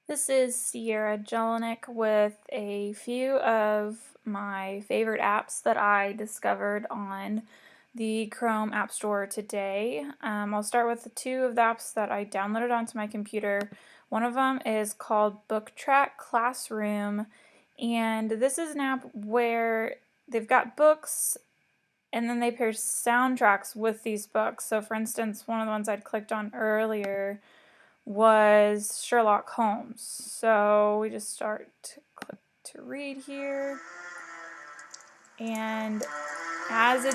This is Jelinek with a few of my favorite apps that I discovered on the Chrome App Store today. I'll start with the two of the apps that I downloaded onto my computer. One of them is called BookTrack Classroom, and this is an app where they've got books and then they pair soundtracks with these books. So for instance, one of the ones I'd clicked on earlier was Sherlock Holmes. So we just start to click to read here, and as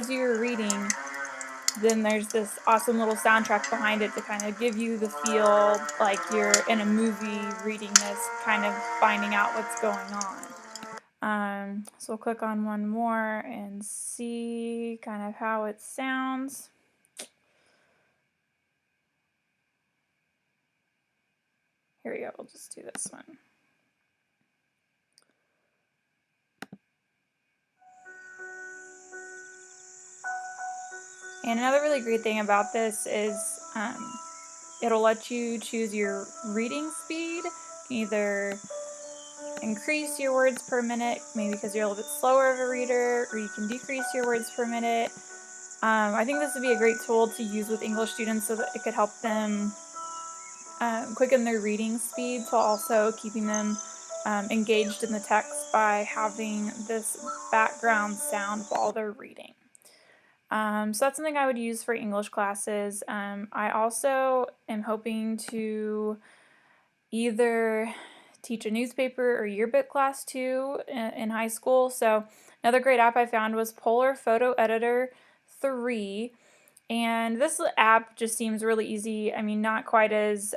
you're reading, then there's this awesome little soundtrack behind it to kind of give you the feel like you're in a movie reading this, kind of finding out what's going on. So we'll click on one more and see kind of how it sounds. Here we go, we'll just do this one. And another really great thing about this is it'll let you choose your reading speed. You can either increase your words per minute, maybe because you're a little bit slower of a reader, or you can decrease your words per minute. I think this would be a great tool to use with English students so that it could help them quicken their reading speed, while also keeping them engaged in the text by having this background sound while they're reading. So that's something I would use for English classes. I also am hoping to either teach a newspaper or yearbook class too in high school. So another great app I found was Polar Photo Editor 3. And this app just seems really easy. I mean, not quite as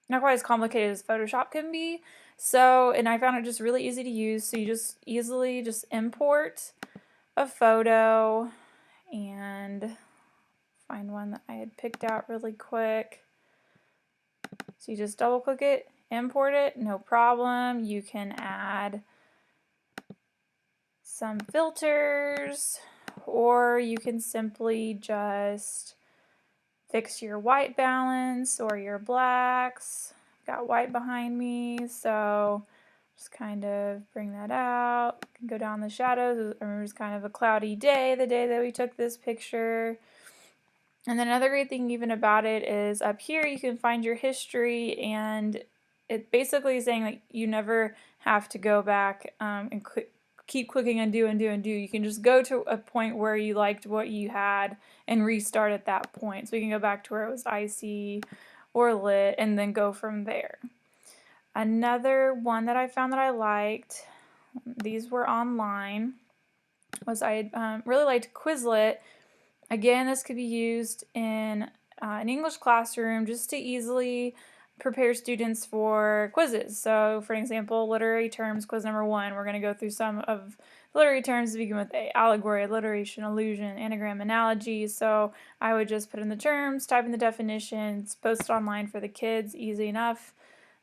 complicated as Photoshop can be. So, and I found it just really easy to use. So you just easily just import a photo and find one that I had picked out really quick. So you just double click it, import it, no problem. You can add some filters, or you can simply just fix your white balance or your blacks. I've got white behind me, so just kind of bring that out. You can go down the shadows. It was kind of a cloudy day, the day that we took this picture. And then another great thing even about it is up here you can find your history, and it basically is saying that you never have to go back and keep clicking undo, undo, undo. You can just go to a point where you liked what you had and restart at that point. So you can go back to where it was icy or lit and then go from there. Another one that I found that I liked, these were online, was I really liked Quizlet. Again, this could be used in an English classroom just to easily prepare students for quizzes. So for example, literary terms, quiz number 1, we're going to go through some of the literary terms to begin with: allegory, alliteration, allusion, anagram, analogy. So I would just put in the terms, type in the definitions, post it online for the kids, easy enough.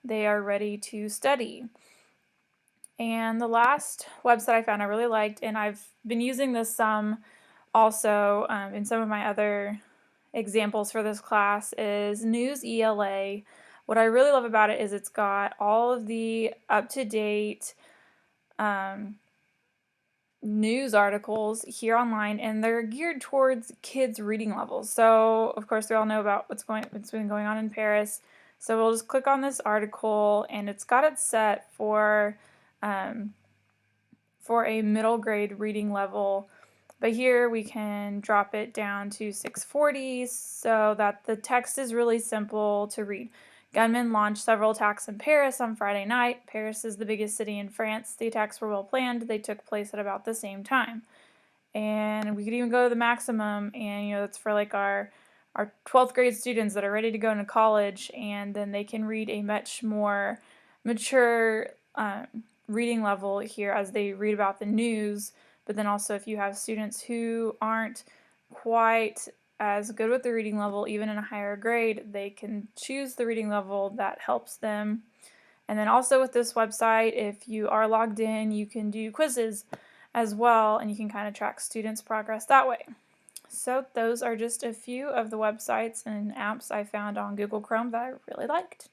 They are ready to study. And the last website I found I really liked, and I've been using this some also in some of my other examples for this class, is News ELA. What I really love about it is it's got all of the up-to-date news articles here online, and they're geared towards kids' reading levels. So of course we all know about what's been going on in Paris. So we'll just click on this article, and it's got it set for a middle grade reading level. But here we can drop it down to 640 so that the text is really simple to read. Gunmen launched several attacks in Paris on Friday night. Paris is the biggest city in France. The attacks were well planned. They took place at about the same time. And we could even go to the maximum, and that's for like our 12th grade students that are ready to go into college, and then they can read a much more mature reading level here as they read about the news. But then also if you have students who aren't quite as good with the reading level, even in a higher grade, they can choose the reading level that helps them. And then also with this website, if you are logged in, you can do quizzes as well, and you can kind of track students' progress that way. So those are just a few of the websites and apps I found on Google Chrome that I really liked.